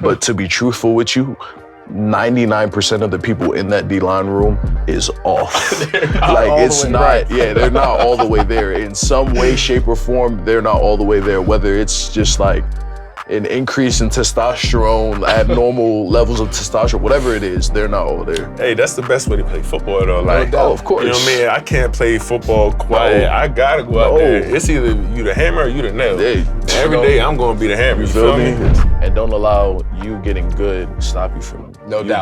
But to be truthful with you, 99% of the people in that D-line room is off. Like, it's not, they're not all the way there. In some way, shape, or form, they're not all the way there. Whether it's just like an increase in testosterone, abnormal levels of testosterone, whatever it is, they're not all there. Hey, that's the best way to play football, though. Like, of course. You know what I mean? I can't play football quiet. I gotta go out there. It's either you the hammer or you the nail. Every day I'm gonna be the hammer. You feel me? And don't allow you getting good stop you from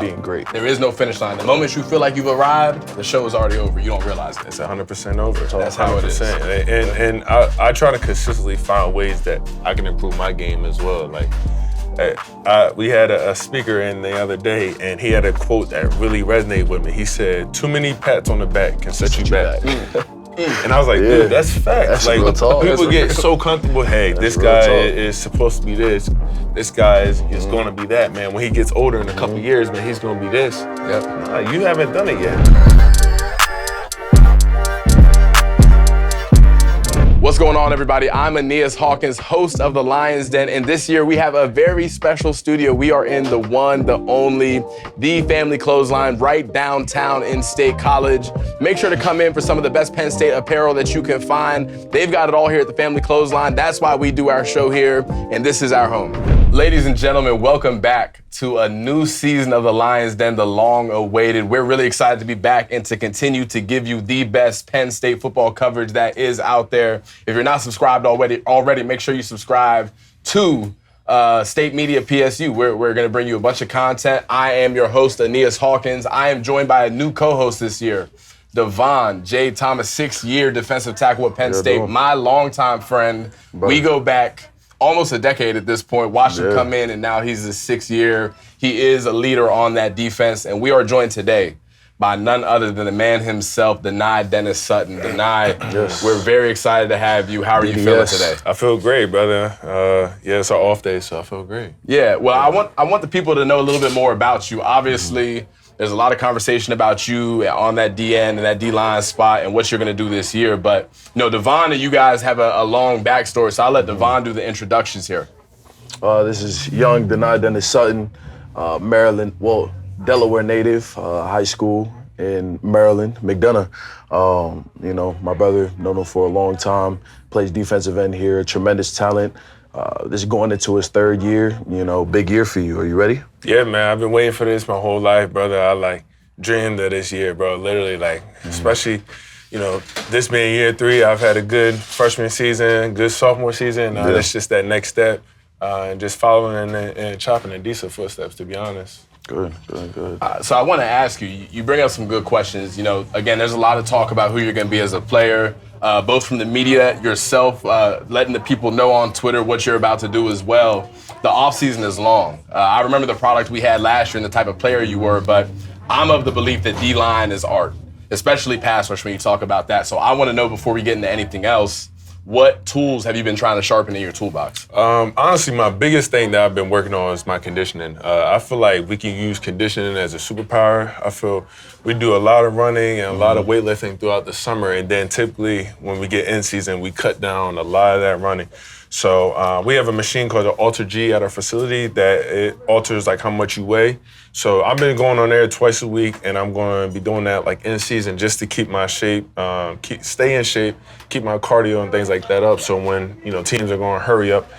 being great. There is no finish line. The moment you feel like you've arrived, the show is already over. You don't realize it. It's 100% over. That's how it is. And I try to consistently find ways that I can improve my game as well. Like, we had a speaker in the other day, and he had a quote that really resonated with me. He said, "Too many pats on the back can set you back." And I was like, dude, that's facts. That's like, real talk. People get so comfortable, hey, this guy is supposed to be this guy is going to be that, man. When he gets older in a couple years, man, he's going to be this. Nah, you haven't done it yet. What's going on, everybody? I'm Aeneas Hawkins, host of The Lion's Den, and this year we have a very special studio. We are in the one, the only, the Family Clothesline right downtown in State College. Make sure to come in for some of the best Penn State apparel that you can find. They've got it all here at the Family Clothesline. That's why we do our show here, and this is our home. Ladies and gentlemen, welcome back to a new season of The Lion's Den, the long-awaited. We're really excited to be back and to continue to give you the best Penn State football coverage that is out there. If you're not subscribed already, make sure you subscribe to State Media PSU. We're going to bring you a bunch of content. I am your host, Aeneas Hawkins. I am joined by a new co-host this year, Dvon, J. Thomas, 6-year defensive tackle at Penn State, my longtime friend. We go back almost a decade at this point. Watched him come in, and now he's the 6th year. He is a leader on that defense, and we are joined today by none other than the man himself, Dani Dennis-Sutton. Dani, we're very excited to have you. How are you feeling today? I feel great, brother. It's our off day, so I feel great. Yeah, well, I want the people to know a little bit more about you. Obviously, there's a lot of conversation about you on that DN and that D-line spot and what you're going to do this year. But, Dvon and you guys have a long backstory, so I'll let Dvon do the introductions here. This is young Dani Dennis-Sutton, Maryland, Delaware native, high school in Maryland, McDonough. My brother, known him for a long time, plays defensive end here, tremendous talent. This is going into his 3rd year, big year for you. Are you ready? Yeah, man, I've been waiting for this my whole life, brother. I dreamed of this year, bro, literally, especially, this being year 3, I've had a good freshman season, good sophomore season. It's just that next step and just following and chopping in decent footsteps, to be honest. Good. So I want to ask you, you bring up some good questions. Again, there's a lot of talk about who you're going to be as a player, both from the media, yourself, letting the people know on Twitter what you're about to do as well. The offseason is long. I remember the product we had last year and the type of player you were, but I'm of the belief that D-line is art, especially pass rush when you talk about that. So I want to know, before we get into anything else, what tools have you been trying to sharpen in your toolbox? Honestly, my biggest thing that I've been working on is my conditioning. I feel like we can use conditioning as a superpower. I feel we do a lot of running and a lot of weightlifting throughout the summer, and then typically when we get in season, we cut down a lot of that running. So we have a machine called the Alter G at our facility that it alters how much you weigh. So I've been going on there twice a week, and I'm going to be doing that in season just to keep my shape, stay in shape, keep my cardio and things like that up. So when teams are going to hurry up,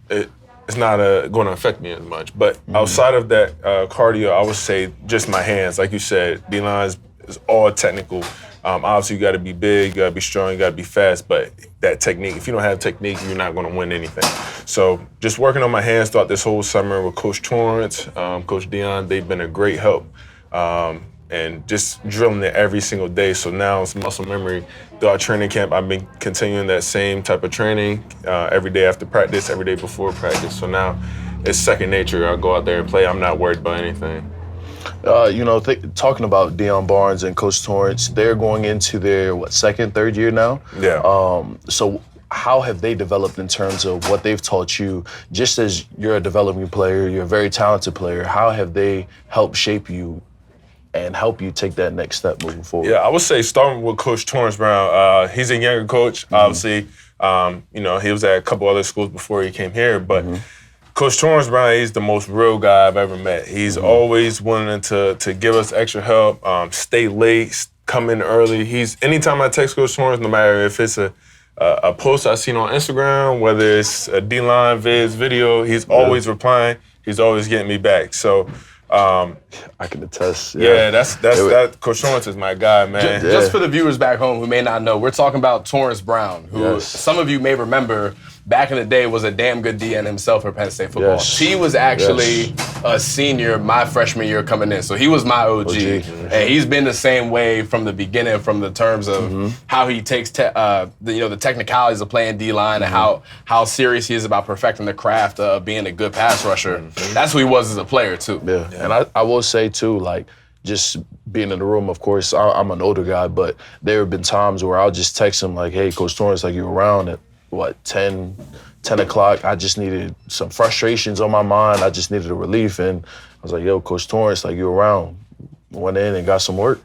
it's not going to affect me as much. But outside of that cardio, I would say just my hands. Like you said, D-line is all technical. Obviously, you got to be big, you got to be strong, you got to be fast, but that technique, if you don't have technique, you're not going to win anything. So just working on my hands throughout this whole summer with Coach Torrance, Coach Dion, they've been a great help. And just drilling it every single day. So now it's muscle memory. Throughout training camp, I've been continuing that same type of training every day after practice, every day before practice. So now it's second nature. I go out there and play. I'm not worried about anything. Talking about Deion Barnes and Coach Torrance, they're going into their, 2nd, 3rd year now? Yeah. So how have they developed in terms of what they've taught you? Just as you're a developing player, you're a very talented player, how have they helped shape you and help you take that next step moving forward? Yeah, I would say starting with Coach Torrance Brown. He's a younger coach, obviously. He was at a couple other schools before he came here, but Coach Torrance Brown, he's the most real guy I've ever met. He's always willing to give us extra help, stay late, come in early. Anytime I text Coach Torrance, no matter if it's a post I've seen on Instagram, whether it's a DLine vids video, he's always replying. He's always getting me back. So I can attest. Yeah, that Coach Torrance is my guy, man. Just for the viewers back home who may not know, we're talking about Torrance Brown, who some of you may remember back in the day was a damn good DN himself for Penn State football. He was actually a senior my freshman year coming in, so he was my OG. And he's been the same way from the beginning, from the terms of how he takes the technicalities of playing D-line and how serious he is about perfecting the craft of being a good pass rusher. That's who he was as a player too. And I will say too, like, just being in the room, of course, I'm an older guy, but there have been times where I'll just text him like, hey, Coach Torrance, like, you around at 10 o'clock, I just needed some frustrations on my mind. I just needed a relief. And I was like, yo, Coach Torrance, like, you around. Went in and got some work.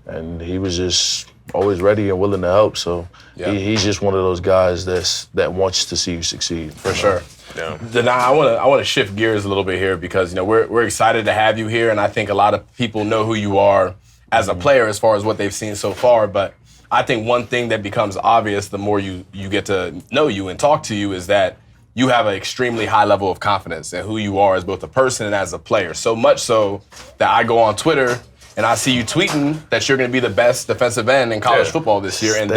And he was just always ready and willing to help. So he's just one of those guys that wants to see you succeed. For sure. Yeah. Dani, I want to shift gears a little bit here because we're excited to have you here, and I think a lot of people know who you are as a player as far as what they've seen so far. But I think one thing that becomes obvious the more you get to know you and talk to you is that you have an extremely high level of confidence in who you are as both a person and as a player. So much so that I go on Twitter and I see you tweeting that you're going to be the best defensive end in college football this year, and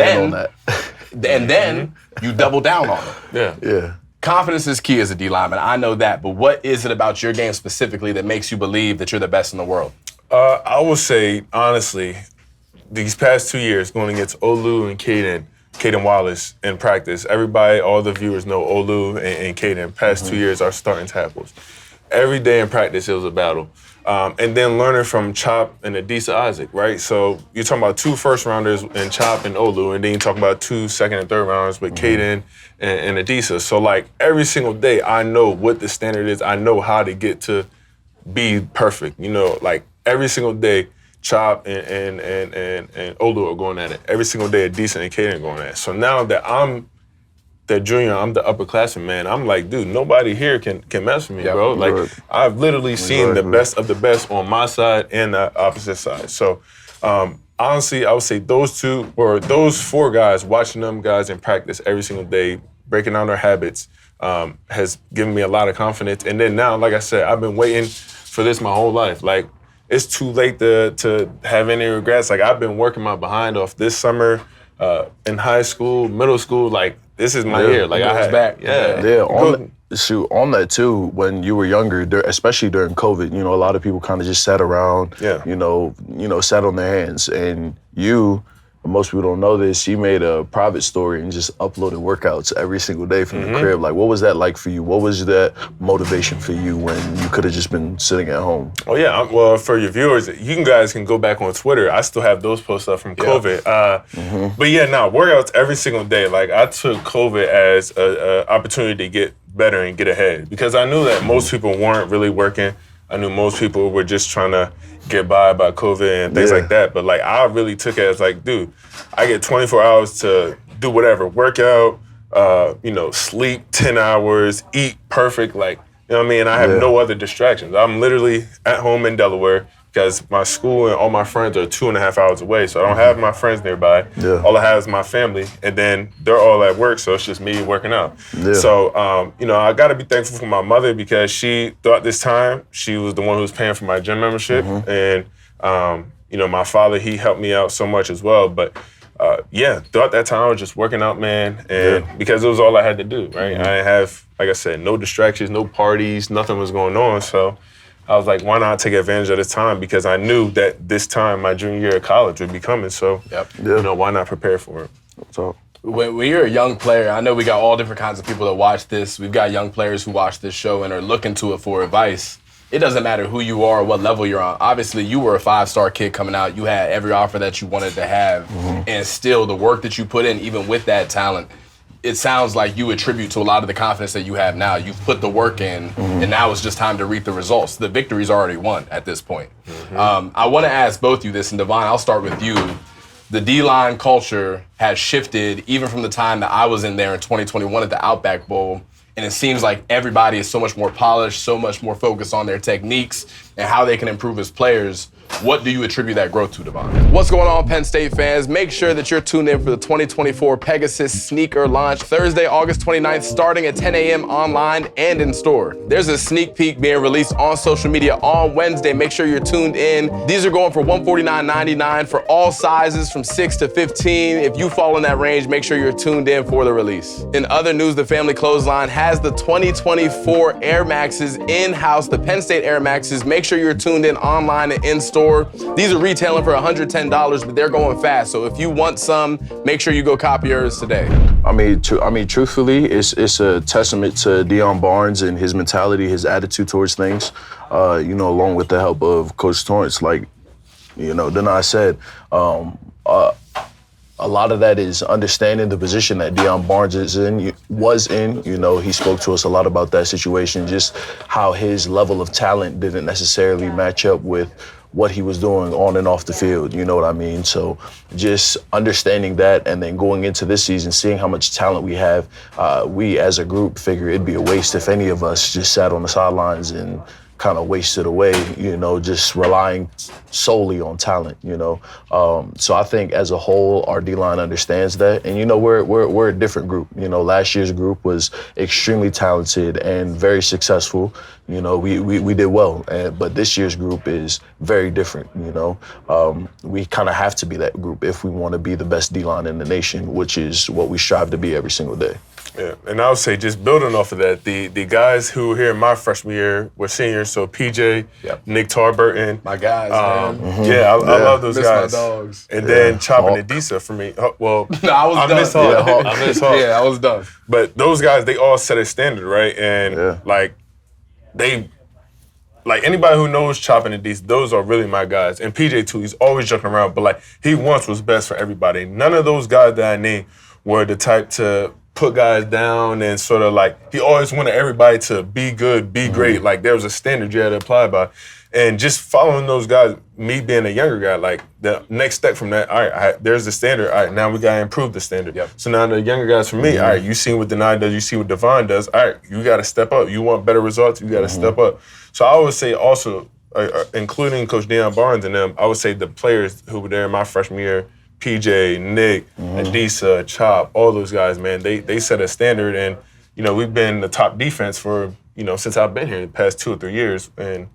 then you double down on it. Yeah. Confidence is key as a D lineman. I know that, but what is it about your game specifically that makes you believe that you're the best in the world? I would say, honestly, these past 2 years, going against Olu and Caden Wallace in practice, everybody, all the viewers know Olu and Caden. Past 2 years, are starting tackles. Every day in practice, it was a battle. And then learning from Chop and Adisa Isaac, right? So you're talking about 2 first-rounders in Chop and Olu, and then you're talking about 2 second and third rounders with Caden and Adisa. So, like, every single day, I know what the standard is. I know how to get to be perfect. Like, every single day, Chop and Olu are going at it. Every single day, Adisa and Caden are going at it. So now that I'm the junior, I'm the upperclassman, man, I'm like, dude, nobody here can mess with me, bro. Like, I've literally seen the best of the best on my side and the opposite side. So, honestly, I would say those 2 or those 4 guys, watching them guys in practice every single day, breaking down their habits, has given me a lot of confidence. And then now, like I said, I've been waiting for this my whole life. Like, it's too late to have any regrets. Like, I've been working my behind off this summer, in high school, middle school, like, this is my year. Like, I had back. On that too, when you were younger, especially during COVID, a lot of people kind of just sat around, sat on their hands. And most people don't know this, you made a private story and just uploaded workouts every single day from the crib. Like, what was that like for you? What was that motivation for you when you could have just been sitting at home? Oh, yeah. Well, for your viewers, you guys can go back on Twitter. I still have those posts up from COVID. But yeah, workouts every single day. Like, I took COVID as an opportunity to get better and get ahead because I knew that most people weren't really working. I knew most people were just trying to get by COVID and things like that. But, like, I really took it as, like, dude, I get 24 hours to do whatever, work out, sleep 10 hours, eat perfect, like, you know what I mean? I have no other distractions. I'm literally at home in Delaware because my school and all my friends are 2.5 hours away, so I don't have my friends nearby. All I have is my family, and then they're all at work, so it's just me working out. So, I got to be thankful for my mother because throughout this time, she was the one who was paying for my gym membership, and, my father, he helped me out so much as well. But, throughout that time, I was just working out, man, and because it was all I had to do, right? I didn't have, like I said, no distractions, no parties, nothing was going on, so I was like, why not take advantage of this time? Because I knew that this time, my junior year of college would be coming. So, why not prepare for it? So, when you're a young player, I know we got all different kinds of people that watch this. We've got young players who watch this show and are looking to it for advice. It doesn't matter who you are or what level you're on. Obviously, you were a 5-star kid coming out. You had every offer that you wanted to have. And still, the work that you put in, even with that talent, it sounds like you attribute to a lot of the confidence that you have now. You've put the work in, and now it's just time to reap the results. The victory's already won at this point. I want to ask both you this, and Dvon, I'll start with you. The D-line culture has shifted even from the time that I was in there in 2021 at the Outback Bowl, and it seems like everybody is so much more polished, so much more focused on their techniques and how they can improve as players. What do you attribute that growth to, Dvon? What's going on, Penn State fans? Make sure that you're tuned in for the 2024 Pegasus sneaker launch Thursday, August 29th, starting at 10 a.m. online and in store. There's a sneak peek being released on social media on Wednesday. Make sure you're tuned in. These are going for $149.99 for all sizes from 6 to 15. If you fall in that range, make sure you're tuned in for the release. In other news, the Family Clothesline has the 2024 Air Maxes in-house, the Penn State Air Maxes. Make sure you're tuned in online and in store. These are retailing for $110, but they're going fast. So if you want some, make sure you go copy yours today. I mean, truthfully, it's a testament to Deion Barnes and his mentality, his attitude towards things. Along with the help of Coach Torrance, Dani said, a lot of that is understanding the position that Deion Barnes was in. He spoke to us a lot about that situation, just how his level of talent didn't necessarily match up with what he was doing on and off the field, you know what I mean? So just understanding that and then going into this season, seeing how much talent we have, we as a group figure it'd be a waste if any of us just sat on the sidelines and kind of wasted away, just relying solely on talent, So I think as a whole, our D-line understands that. And, we're a different group. Last year's group was extremely talented and very successful. We did well. But this year's group is very different, We kind of have to be that group if we want to be the best D-line in the nation, which is what we strive to be every single day. Yeah, and I would say just building off of that, the guys who were here in my freshman year were seniors, so PJ, Nick Tarburton. My guys, man. Mm-hmm. I love those guys. My dogs. And then Chopping Adisa for me. Well, no, I miss Hawk. I miss Hawk. Yeah, I was done. But those guys, they all set a standard, right? And anybody who knows Chopping Adisa, those are really my guys. And PJ too, he's always joking around, but he once was best for everybody. None of those guys that I named were the type to put guys down and sort of he always wanted everybody to be good, be great. There was a standard you had to apply by. And just following those guys, me being a younger guy, the next step from that, all right, there's the standard. All right, now we got to improve the standard. Yep. So now the younger guys for me, all right, you see what Dani does, you see what Dvon does. All right, you got to step up. You want better results, you got to step up. So I would say also, including Coach Deion Barnes and them, I would say the players who were there in my freshman year, PJ, Nick, Adisa, Chop, all those guys, man, they set a standard. And, we've been the top defense for, since I've been here the past 2 or 3 years. And,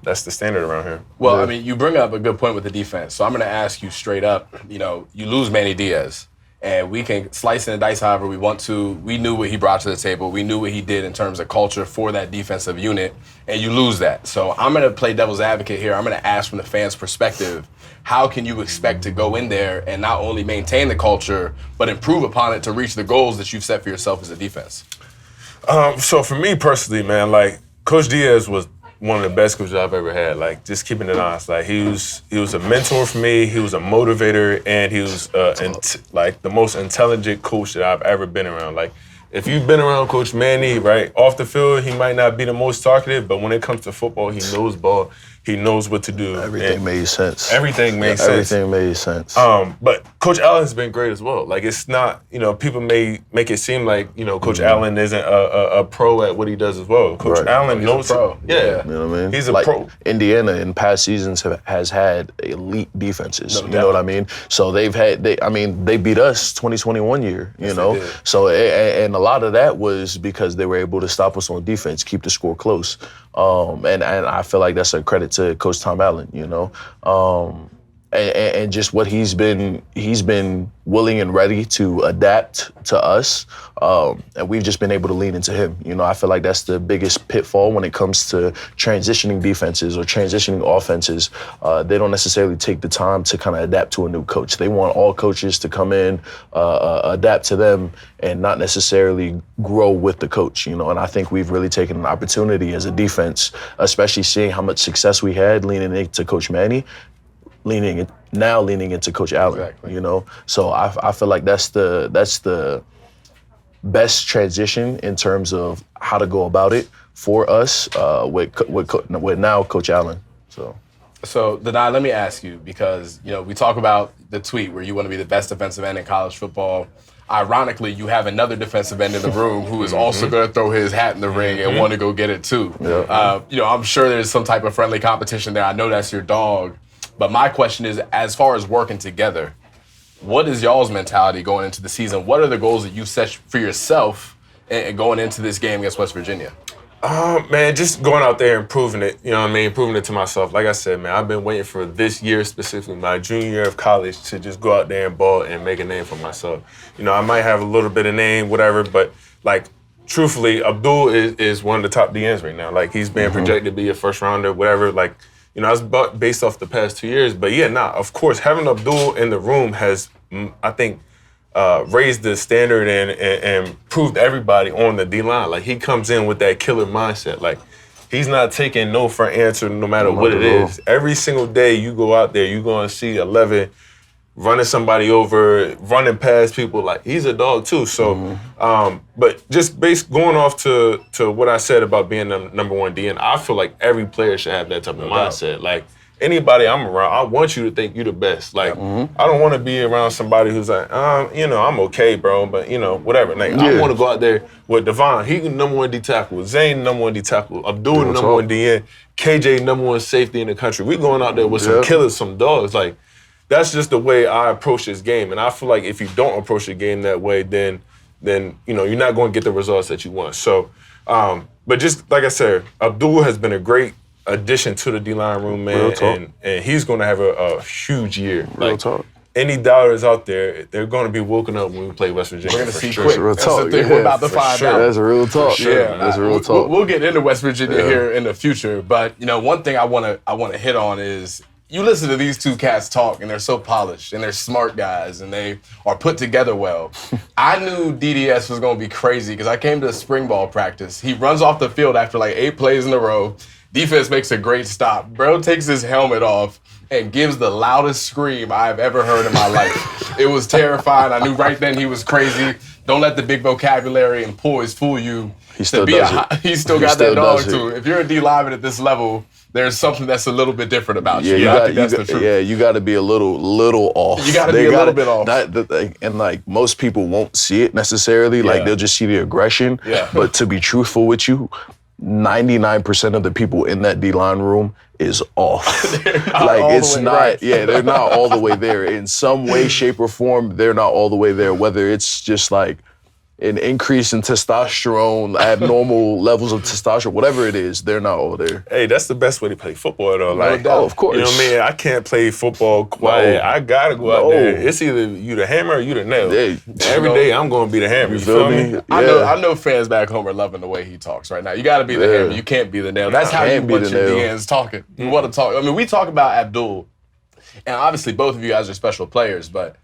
that's the standard around here. Well, I mean, you bring up a good point with the defense. So I'm going to ask you straight up, you lose Manny Diaz. And we can slice and dice however we want to. We knew what he brought to the table. We knew what he did in terms of culture for that defensive unit. And you lose that. So I'm going to play devil's advocate here. I'm going to ask from the fans' perspective, how can you expect to go in there and not only maintain the culture, but improve upon it to reach the goals that you've set for yourself as a defense? So for me personally, man, Coach Diaz was one of the best coaches I've ever had. Just keeping it honest. He was a mentor for me. He was a motivator, and he was the most intelligent coach that I've ever been around. If you've been around Coach Manny, right, off the field, he might not be the most talkative, but when it comes to football, he knows ball. He knows what to do. Everything made sense. Everything made sense. Everything made sense. But Coach Allen's been great as well. It's not, people may make it seem like, Coach Allen isn't a pro at what he does as well. Coach Allen knows. He's a pro. Yeah. You know what I mean? He's a pro. Indiana in past seasons has had elite defenses. You know what I mean? So they beat us 2021 year, you know? So, and a lot of that was because they were able to stop us on defense, keep the score close. And I feel like that's a credit to Coach Tom Allen, and just what he's been willing and ready to adapt to us, and we've just been able to lean into him. I feel like that's the biggest pitfall when it comes to transitioning defenses or transitioning offenses. They don't necessarily take the time to kind of adapt to a new coach. They want all coaches to come in, adapt to them, and not necessarily grow with the coach. And I think we've really taken an opportunity as a defense, especially seeing how much success we had leaning into Coach Manny, leaning into Coach Allen. Exactly. So I feel like that's the best transition in terms of how to go about it for us with now Coach Allen. So Dani, let me ask you, because we talk about the tweet where you want to be the best defensive end in college football. ironically, you have another defensive end in the room who is also going to throw his hat in the ring and want to go get it too. I'm sure there's some type of friendly competition there. I know that's your dog. But my question is, as far as working together, what is y'all's mentality going into the season? What are the goals that you set for yourself and going into this game against West Virginia? Man, just going out there and proving it, you know what I mean? Proving it to myself. Like I said, man, I've been waiting for this year specifically, my junior year of college, to just go out there and ball and make a name for myself. You know, I might have a little bit of name, whatever, but, like, truthfully, Abdul is one of the top DNs right now. Like, he's being projected to be a first rounder, whatever. Like, you know, that's based off the past 2 years. But, yeah, of course, having Abdul in the room has, I think, raised the standard and proved everybody on the D-line. Like, he comes in with that killer mindset. Like, he's not taking no for an answer no matter what it is. Every single day you go out there, you're going to see 11 running somebody over, running past people. Like, he's a dog too. So, but just going off to what I said about being the number one DN, I feel like every player should have that type of mindset. Like, anybody I'm around, I want you to think you're the best. Like, I don't want to be around somebody who's like, I'm okay, bro, but, whatever. Like, I want to go out there with Dvon. He the number one D tackle. Zane, number one D tackle. Abdul, number one DN. KJ, number one safety in the country. We going out there with some killers, some dogs. Like, that's just the way I approach this game. And I feel like if you don't approach the game that way, then you're not going to get the results that you want. So, but just like I said, Abdul has been a great addition to the D-line room, man, and he's going to have a huge year. Real talk. Any doubters out there, they're going to be woken up when we play West Virginia. We're going to see sure. quick. Real That's talk. the thing we're about to find out. That's real talk. That's real talk. We'll get into West Virginia here in the future, but one thing I want to hit on is you listen to these two cats talk, and they're so polished, and they're smart guys, and they are put together well. I knew DDS was going to be crazy because I came to spring ball practice. He runs off the field after like 8 plays in a row. Defense makes a great stop. Bro takes his helmet off and gives the loudest scream I've ever heard in my life. It was terrifying. I knew right then he was crazy. Don't let the big vocabulary and poise fool you. He still does it. He still got that dog too. If you're a D lineman at this level, there's something that's a little bit different about you. You got to be a little off. You got to be a little bit off. And like most people won't see it necessarily. Like they'll just see the aggression. Yeah. But to be truthful with you, 99% of the people in that D-line room is off. They're not all the way there. In some way, shape, or form, they're not all the way there. Whether it's just like an increase in testosterone, abnormal levels of testosterone, whatever it is, they're not all there. Hey, that's the best way to play football, though. Like, of course. You know what I mean? I can't play football quiet. I got to go out there. It's either you the hammer or you the nail. Every day I'm going to be the hammer. You feel me? Yeah. I know fans back home are loving the way he talks right now. You got to be the hammer. You can't be the nail. That's how you want your DNs talking. You want to talk. I mean, we talk about Abdul, and obviously both of you guys are special players, but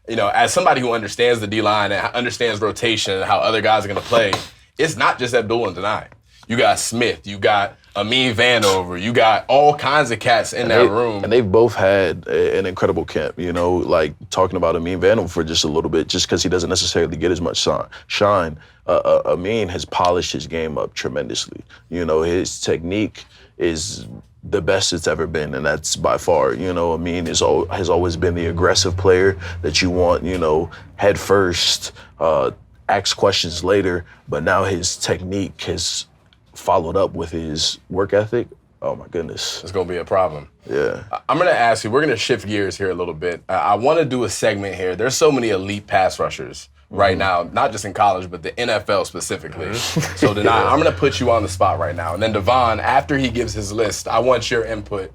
as somebody who understands the D-line and understands rotation and how other guys are going to play, it's not just Abdul and Dani. You got Smith, you got Amin Vanover, you got all kinds of cats in that room. And they've both had an incredible camp, like talking about Amin Vanover for just a little bit, just because he doesn't necessarily get as much shine. Amin has polished his game up tremendously. His technique is the best it's ever been, and that's by far. Amin has always been the aggressive player that you want, head first, ask questions later, but now his technique has followed up with his work ethic. Oh my goodness. It's gonna be a problem. Yeah. I'm gonna ask you, we're gonna shift gears here a little bit. I wanna do a segment here. There's so many elite pass rushers right now, not just in college, but the NFL specifically. So Dani, I'm gonna put you on the spot right now. And then Dvon, after he gives his list, I want your input.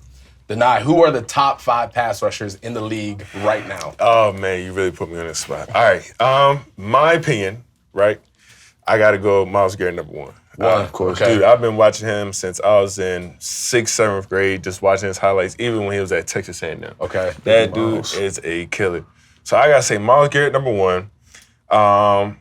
Dani, who are the top 5 pass rushers in the league right now? Oh man, you really put me on the spot. All right, my opinion, right? I gotta go Myles Garrett number 1. Of course. Okay. Dude, I've been watching him since I was in 6th, 7th grade, just watching his highlights, even when he was at Texas A&M. Okay. That dude is a killer. So I gotta say Myles Garrett number 1. I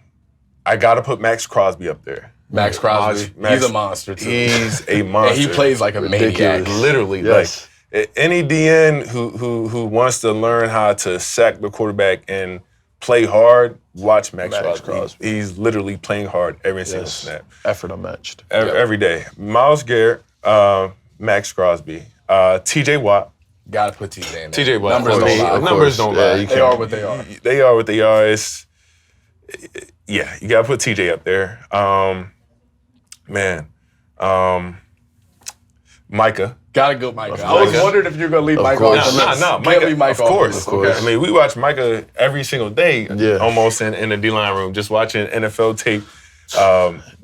gotta put Max Crosby up there. Max Crosby, he's a monster too. He's a monster. And he plays like a maniac. Literally, yes. Like any DN who wants to learn how to sack the quarterback and play hard, watch Max Crosby. He's literally playing hard every single snap. Effort unmatched. Every day. Myles Garrett, Max Crosby, T.J. Watt. Gotta put TJ in there. T.J. Watt. Numbers don't lie. Numbers don't lie. They are what they are. They are what they are. Yeah, you gotta put TJ up there. Micah. Gotta go Micah. I was wondering if you're gonna leave Micah off the list. No, Micah, leave Micah of course. Okay. I mean, we watch Micah every single day, almost in the D-line room, just watching NFL tape.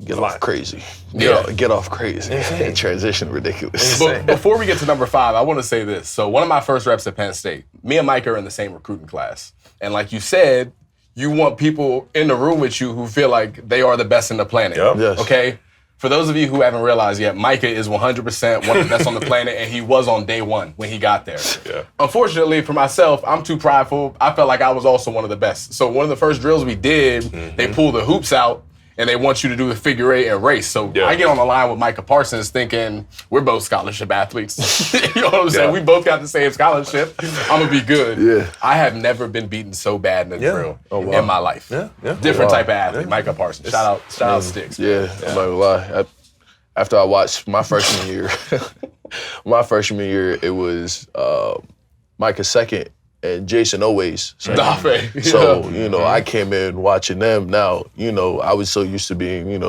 Get off crazy. Get off crazy. And transition ridiculous. But before we get to number 5, I want to say this. So one of my first reps at Penn State, me and Micah are in the same recruiting class. And like you said, you want people in the room with you who feel like they are the best in the planet. Yep. Yes. Okay? For those of you who haven't realized yet, Micah is 100% one of the best on the planet, and he was on day one when he got there. Yeah. Unfortunately, for myself, I'm too prideful. I felt like I was also one of the best. So one of the first drills we did, they pull the hoops out, and they want you to do the figure 8 and race. So I get on the line with Micah Parsons thinking, we're both scholarship athletes. You know what I'm saying? We both got the same scholarship. I'm going to be good. Yeah. I have never been beaten so bad in a drill in my life. Different type of athlete, Micah Parsons. Shout out Sticks. Yeah, I'm not gonna lie. After I watched my freshman year, it was Micah's second and Jason Oway's second. So, I came in watching them. Now, I was so used to being,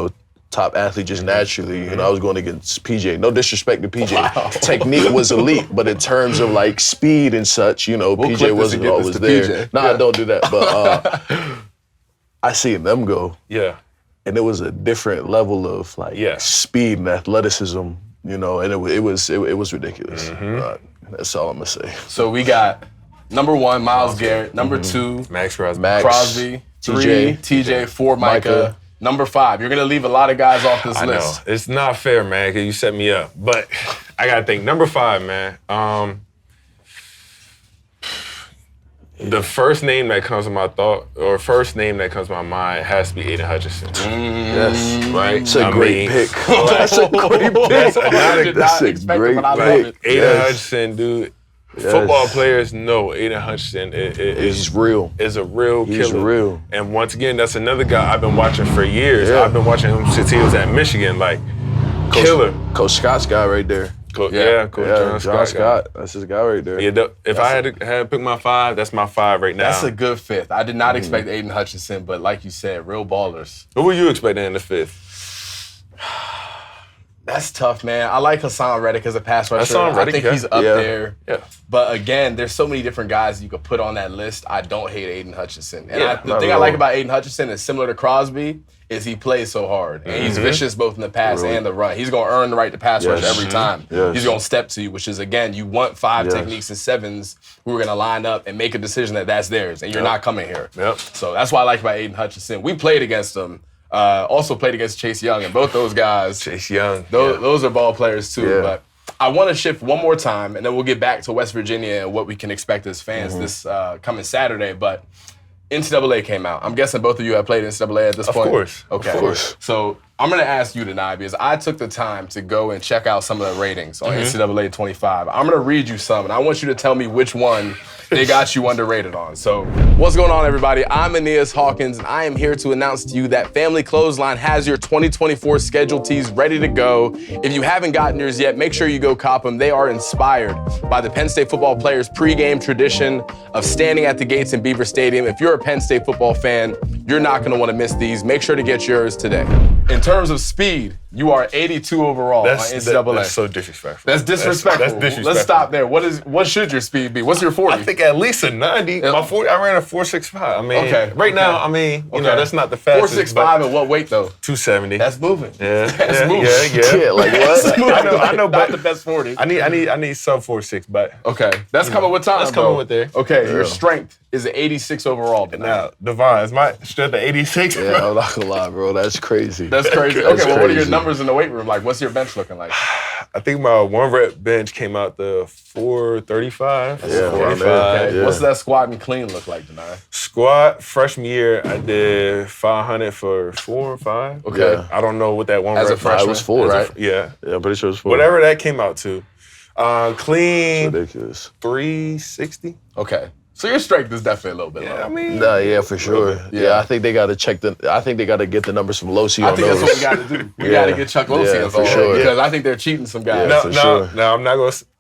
top athlete just naturally. I was going against PJ. No disrespect to PJ. Wow. Technique was elite, but in terms of like speed and such, PJ wasn't always there. Nah, don't do that. But I seen them go. Yeah. And it was a different level of speed and athleticism, and it was ridiculous. That's all I'm gonna say. So we got number 1, Myles Garrett. Number 2, Max Crosby. Crosby. 3, TJ. 4, Micah. Number 5. You're gonna leave a lot of guys off this list. Know. It's not fair, man, because you set me up. But I gotta think. Number 5, man. The first name that comes to my mind has to be Aiden Hutchinson. Yes. Right? It's a great pick. That's a great pick. That's a great pick. Aiden Hutchinson, dude. Yes. Football players know Aiden Hutchinson is real. Is a real killer. He's real. And once again, that's another guy I've been watching for years. Yeah. I've been watching him since he was at Michigan. Killer. Coach Scott's guy right there. Coach John Scott. That's his guy right there. Yeah, if I had to pick my 5, that's my 5 right now. That's a good 5th. I did not expect Aiden Hutchinson, but like you said, real ballers. Who were you expecting in the 5th? That's tough, man. I like Hassan Reddick as a pass rusher. I think he's up there. Yeah. But again, there's so many different guys you could put on that list. I don't hate Aiden Hutchinson. And the thing I like about Aiden Hutchinson is similar to Crosby, is he plays so hard. And he's vicious both in the pass and the run. He's going to earn the right to pass rush every time. Yes. He's going to step to you, which is, again, you want 5 techniques and 7s who are going to line up and make a decision that's theirs, and you're not coming here. So that's what I like about Aiden Hutchinson. We played against him. Also played against Chase Young, and both those guys. Chase Young. Those are ball players too. Yeah. But I want to shift one more time, and then we'll get back to West Virginia and what we can expect as fans this coming Saturday. But NCAA came out. I'm guessing both of you have played NCAA at this point? Of course. Okay. Of course. So I'm going to ask you tonight, because I took the time to go and check out some of the ratings on NCAA 25. I'm going to read you some, and I want you to tell me which one they got you underrated on. So what's going on, everybody? I'm Aeneas Hawkins, and I am here to announce to you that Family Clothesline has your 2024 schedule tees ready to go. If you haven't gotten yours yet, make sure you go cop them. They are inspired by the Penn State football players' pregame tradition of standing at the gates in Beaver Stadium. If you're a Penn State football fan, you're not going to want to miss these. Make sure to get yours today. In terms of speed, you are 82 overall on NCAA. That's so disrespectful. That's disrespectful. That's disrespectful. Let's stop there. What should your speed be? What's your 40? I think at least a 90. My 40, I ran a 4.65. I mean, right now, that's not the fastest. 4.65 at what weight though? 270. That's moving. Yeah, that's moving. Yeah, like what? I know, but not the best 40. I need sub 4.6, but okay, that's coming with time. That's coming with there. Okay, your strength is an 86 overall. Now, Dvon, is my strength at 86? Yeah, I'm not gonna lie, bro. That's crazy. That's crazy. Okay, well, what are your numbers in the weight room like? What's your bench looking like? I think my 1-rep bench came out to 435. Yeah, 435. Okay. Yeah. What's that squat and clean look like tonight? Squat, freshman year, I did 500 for 4 or 5. Okay. Yeah. I don't know what that 1-rep. As a freshman? It was 4, right? Yeah, I'm pretty sure it was 4. Whatever that came out to. Clean, It's ridiculous. 360. Okay. So your strength is definitely a little bit low. I mean, Yeah, for sure. Yeah, I think they got to check I think they got to get the numbers from Losi on I think those. that's what we got to do. We got to get Chuck Losi involved, sure. because I think they're cheating some guys.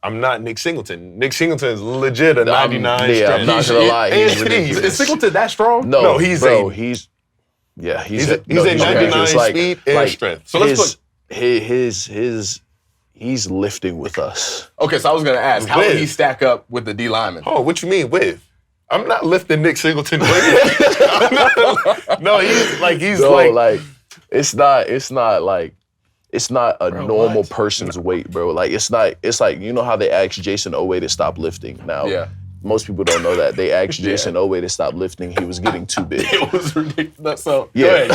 I'm not Nick Singleton. Nick Singleton is legit a 99 strength. I'm not gonna lie. Is Singleton that strong? No, he's Yeah, he's a 99 speed and strength. So let's he's lifting with us. Okay, so I was gonna ask, how would he stack up with the D lineman? Oh, what you mean with? I'm not lifting Nick Singleton weight. No, it's not a normal person's weight, bro. Like it's like, you know how they asked Jason Oweh to stop lifting? Now, most people don't know that. They asked Jason Oweh to stop lifting. He was getting too big. It was ridiculous. So go ahead.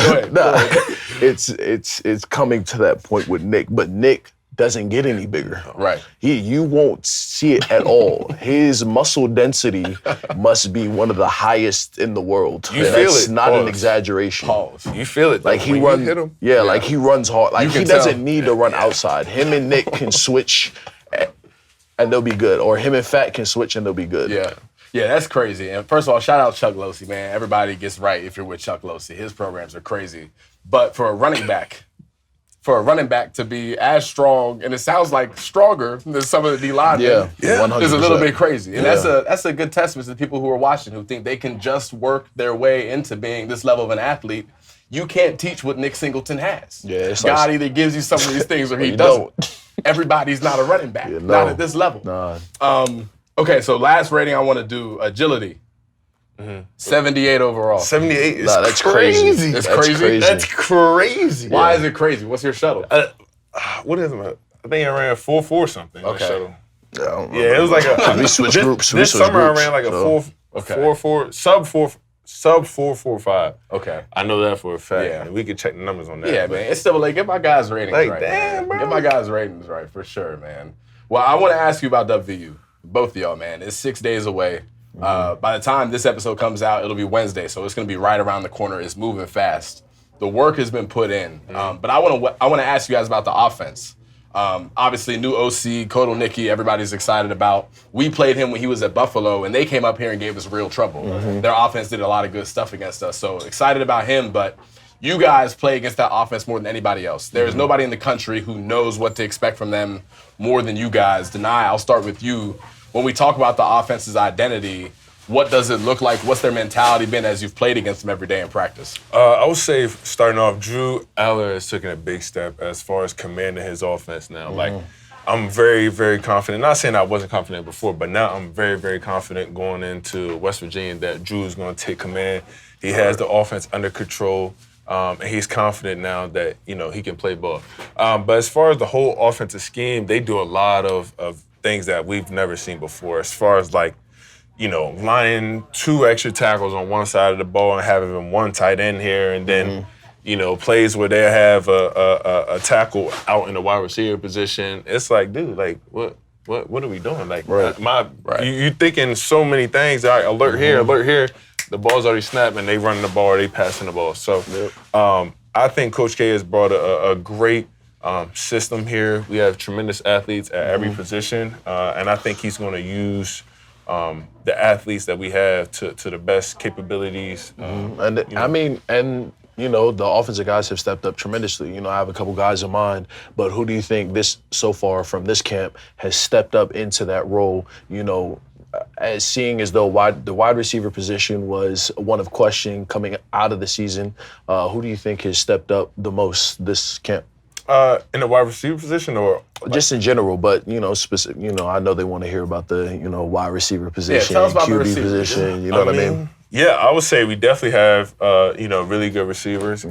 It's coming to that point with Nick, but Nick doesn't get any bigger. Right. You won't see it at all. His muscle density must be one of the highest in the world. You feel it. Not an exaggeration. Pause. You feel it. Like he runs. Yeah, like he runs hard. Like he doesn't need to run outside. Him and Nick can switch, and they'll be good. Or him and Fat can switch and they'll be good. Yeah. Yeah, that's crazy. And first of all, shout out Chuck Losey, man. Everybody gets right if you're with Chuck Losey. His programs are crazy. But for a running back to be as strong, and it sounds like stronger than some of the D linemen, is a little bit crazy. And that's a good testament to the people who are watching, who think they can just work their way into being this level of an athlete. You can't teach what Nick Singleton has. Yeah, God either gives you some of these things or he doesn't. Everybody's not a running back, not at this level. Nah. Okay, so last rating I want to do, agility. 78 overall. 78 is that's crazy. It's crazy? That's crazy. Why is it crazy? What's your shuttle? What is it? I think I ran 4.4 something. Okay. Shuttle. Yeah, it was like a. We switched groups. This summer I ran like a 4.4 sub 4.45. Okay. I know that for a fact. Yeah. And we could check the numbers on that. Yeah, man. It's still like, get my guys' ratings Like, right. damn, man. bro. Get my guys' ratings right for sure, man. Well, I want to ask you about WVU. Both of y'all, man. It's 6 days away. By the time this episode comes out, it'll be Wednesday, so it's going to be right around the corner. It's moving fast. The work has been put in. But I want to ask you guys about the offense. Obviously, new OC, Koto Nicky, everybody's excited about. We played him when he was at Buffalo, and they came up here and gave us real trouble. Their offense did a lot of good stuff against us, so excited about him. But you guys play against that offense more than anybody else. There's nobody in the country who knows what to expect from them more than you guys. Dani, I'll start with you. When we talk about the offense's identity, what does it look like? What's their mentality been as you've played against them every day in practice? I would say, starting off, Drew Aller has taken a big step as far as commanding his offense now. Like, I'm very, very confident. Not saying I wasn't confident before, but now I'm very, very confident going into West Virginia that Drew is going to take command. He has the offense under control, and he's confident now that, he can play ball. But as far as the whole offensive scheme, they do a lot of things that we've never seen before, as far as lining 2 extra tackles on one side of the ball and having one tight end here, and then, plays where they have a tackle out in the wide receiver position. It's like, dude, like, what are we doing? Like, you thinking so many things. All right, alert here. The ball's already snapped, and they running the ball or they passing the ball. So, I think Coach K has brought a great system here. We have tremendous athletes at every position, and I think he's going to use the athletes that we have to the best capabilities. The offensive guys have stepped up tremendously. I have a couple guys in mind, but who do you think so far from this camp has stepped up into that role? As seeing as though the wide receiver position was one of question coming out of the season, who do you think has stepped up the most this camp? In the wide receiver position, or just in general, but specific. I know they want to hear about the wide receiver position, tell us about QB the position. You know what I mean? Yeah, I would say we definitely have really good receivers.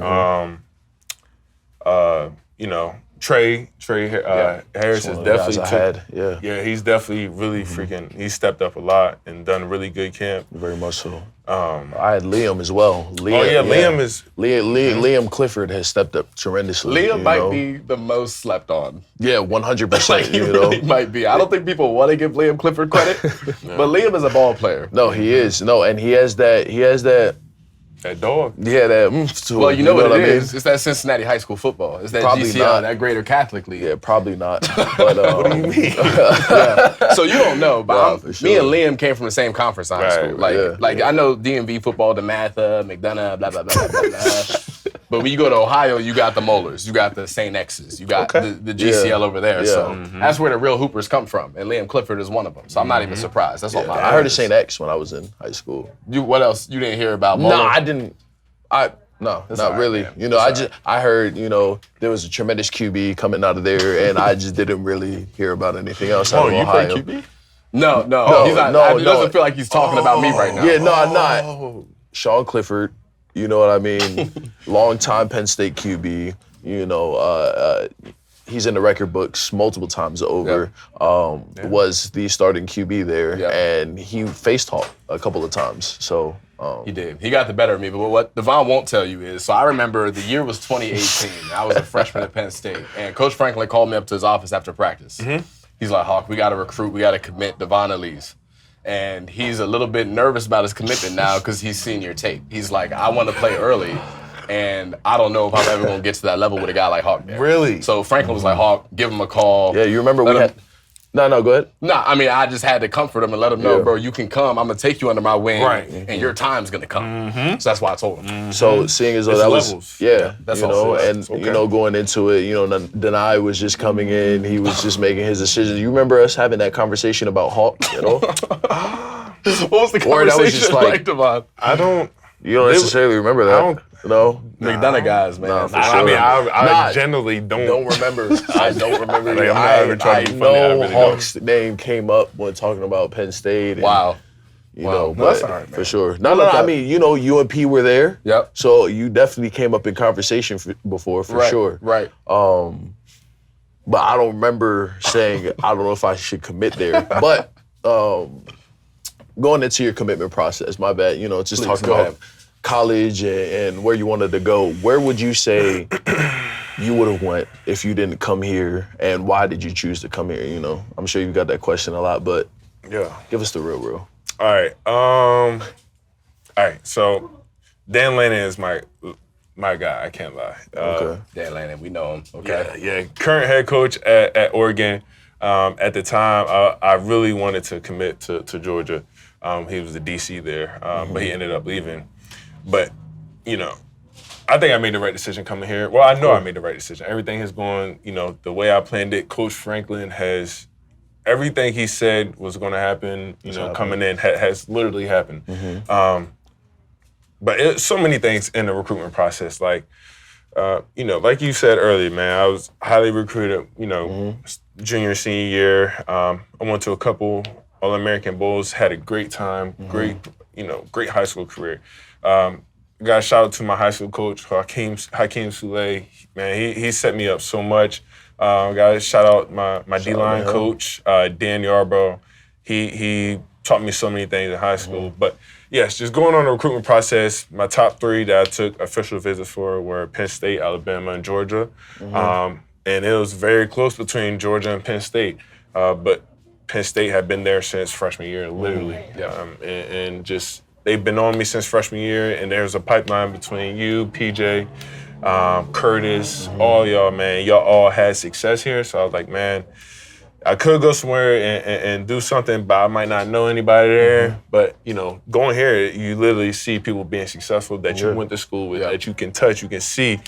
Trey Harris is definitely he's definitely really freaking. He's stepped up a lot and done a really good camp. Very much so. I had Liam as well. Liam Clifford has stepped up tremendously. Liam might be the most slept on. Yeah, 100%. He really might be. I don't think people want to give Liam Clifford credit, but Liam is a ball player. No, he is. No, and he has that. That dog. Yeah, that. Well, you know what it is. It's that Cincinnati high school football. It's that probably GCL, not. that Greater Catholic League. Yeah, probably not. But what do you mean? So you don't know, but me and Liam came from the same conference in high school. I know DMV football, DeMatha, McDonough, blah, blah, blah, blah, blah, blah. But when you go to Ohio, you got the Molars, you got the St. X's, you got the GCL over there. Yeah. So that's where the real hoopers come from, and Liam Clifford is one of them. So I'm not even surprised. That's all. I heard of St. X when I was in high school. What else? You didn't hear about Molar? No, I didn't. No, That's not all right, really. man. You know, I heard, you know, there was a tremendous QB coming out of there, and I just didn't really hear about anything else out of you Ohio. play QB? No, No, he's not. no, It doesn't feel like he's talking about me right now. Yeah, no, I'm not. Sean Clifford, you know what I mean? Longtime Penn State QB. You know, he's in the record books multiple times over. Was the starting QB there, and he faced Hawk a couple of times. So he did. He got the better of me. But what Dvon won't tell you is, so I remember the year was 2018. I was a freshman at Penn State, and Coach Franklin called me up to his office after practice. He's like, Hawk, we got to recruit. We got to commit Dvon Elise. And he's a little bit nervous about his commitment now because he's seen your tape. He's like, I want to play early, and I don't know if I'm ever going to get to that level with a guy like Hawk there. Really? So Franklin was like, Hawk, give him a call. yeah, you remember we had. No, go ahead. Nah, I mean, I just had to comfort him and let him know, bro, you can come. I'm going to take you under my wing, and your time's going to come. So that's why I told him. So seeing as though It's that levels. was, that's you all know, it and is. you know, going into it, you know, Dani was just coming in. He was just making his decisions. You remember us having that conversation about Hawk, you know? What was the Or that was conversation just like, like- Dvon? I don't. You don't necessarily remember that. I don't- No. McDonough guys, man. Nah, for I sure. mean, I Nah, generally don't remember. I don't remember. Like, I'm not even trying to be funny, I know really don't. Hawk's name came up when talking about Penn State. And, Wow. You know, No, but that's all right, man. for sure. No, I mean, you know, UNP were there. Yep. So you definitely came up in conversation before, for sure. Right. But I don't remember saying, I don't know if I should commit there. But going into your commitment process, my bad, you know, just Please, talking go about ahead. college and where you wanted to go, where would you say you would have went if you didn't come here, and why did you choose to come here, you know? I'm sure you got that question a lot, but Yeah. give us the real. All right. All right. So Dan Lannon is my guy. I can't lie. Okay. Dan Lannon, we know him. Okay. Yeah. Current head coach at Oregon. At the time, I really wanted to commit to Georgia. He was the DC there, but he ended up leaving. But, you know, I think I made the right decision coming here. Well, I know I made the right decision. Everything has gone, you know, the way I planned it. Coach Franklin has, everything he said was going to happen, you know, coming in has literally happened. But it's so many things in the recruitment process. Like, you know, like you said earlier, man, I was highly recruited, you know, junior, senior year. I went to a couple All-American Bowls, had a great time, great high school career. Got a shout out to my high school coach, Hakeem Soule. Man, he set me up so much. Got a shout out my D-line coach, Dan Yarbrough. He taught me so many things in high school. But yes, just going on the recruitment process, my top 3 that I took official visits for were Penn State, Alabama, and Georgia. And it was very close between Georgia and Penn State. But Penn State had been there since freshman year, literally. And just, they've been on me since freshman year, and there's a pipeline between you, PJ, Curtis, all y'all, man. Y'all all had success here, so I was like, man, I could go somewhere and do something, but I might not know anybody there. But, you know, going here, you literally see people being successful that you went to school with, that you can touch, you can see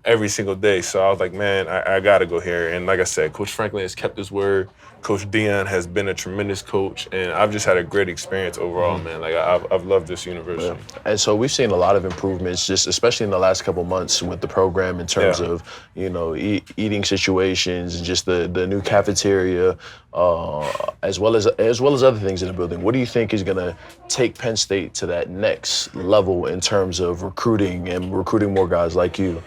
every single day. So I was like, man, I got to go here. And like I said, Coach Franklin has kept his word. Coach Dion has been a tremendous coach, and I've just had a great experience overall, man. Like, I've loved this university. And so we've seen a lot of improvements, just especially in the last couple months with the program in terms of, you know, eating situations and just the new cafeteria, as well as other things in the building. What do you think is going to take Penn State to that next level in terms of recruiting and recruiting more guys like you?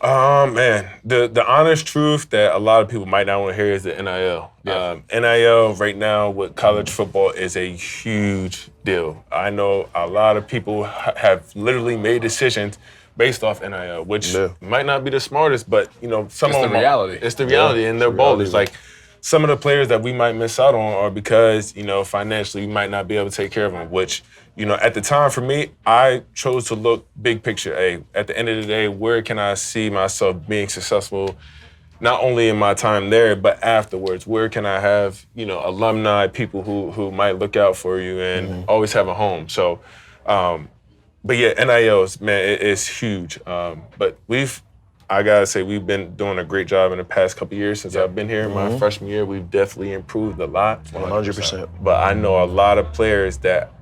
Man, the honest truth that a lot of people might not want to hear is the NIL. NIL right now with college football is a huge deal. I know a lot of people have literally made decisions based off NIL, which might not be the smartest, but, you know, some of them reality. It's the reality, and they're bold. It's like some of the players that we might miss out on are because, you know, financially we might not be able to take care of them, which, you know, at the time for me, I chose to look big picture. Hey, at the end of the day, where can I see myself being successful, not only in my time there, but afterwards? Where can I have, you know, alumni, people who might look out for you and always have a home? So, but yeah, NILs, man, it's huge. But I gotta say, we've been doing a great job in the past couple of years since I've been here. My freshman year, we've definitely improved a lot. 100%. But I know a lot of players that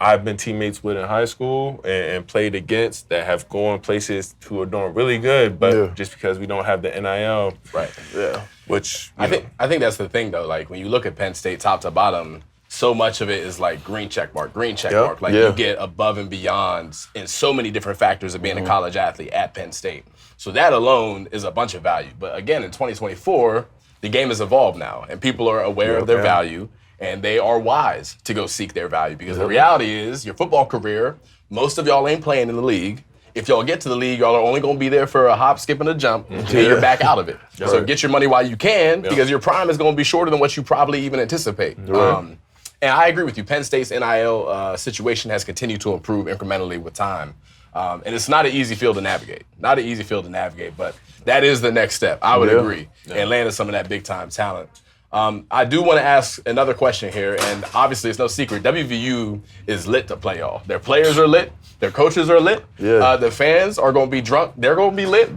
I've been teammates with in high school and played against that have gone places who are doing really good, but just because we don't have the NIL. Right. Yeah. Which I think that's the thing though. Like when you look at Penn State top to bottom, so much of it is like green check mark. Like you get above and beyond in so many different factors of being a college athlete at Penn State. So that alone is a bunch of value. But again, in 2024, the game has evolved now, and people are aware of their value, and they are wise to go seek their value. Because the reality is, your football career, most of y'all ain't playing in the league. If y'all get to the league, y'all are only gonna be there for a hop, skip, and a jump, and you're back out of it. So get your money while you can, because your prime is gonna be shorter than what you probably even anticipate. And I agree with you. Penn State's NIL situation has continued to improve incrementally with time. And it's not an easy field to navigate. But that is the next step. I would agree. And landing some of that big-time talent. I do want to ask another question here, and obviously it's no secret. WVU is lit to play y'all. Their players are lit. Their coaches are lit. The fans are going to be drunk. They're going to be lit.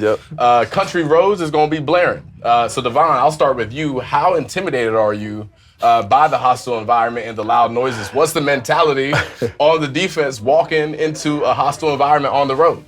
Country Roads is going to be blaring. So, Dvon, I'll start with you. How intimidated are you by the hostile environment and the loud noises? What's the mentality on the defense walking into a hostile environment on the road?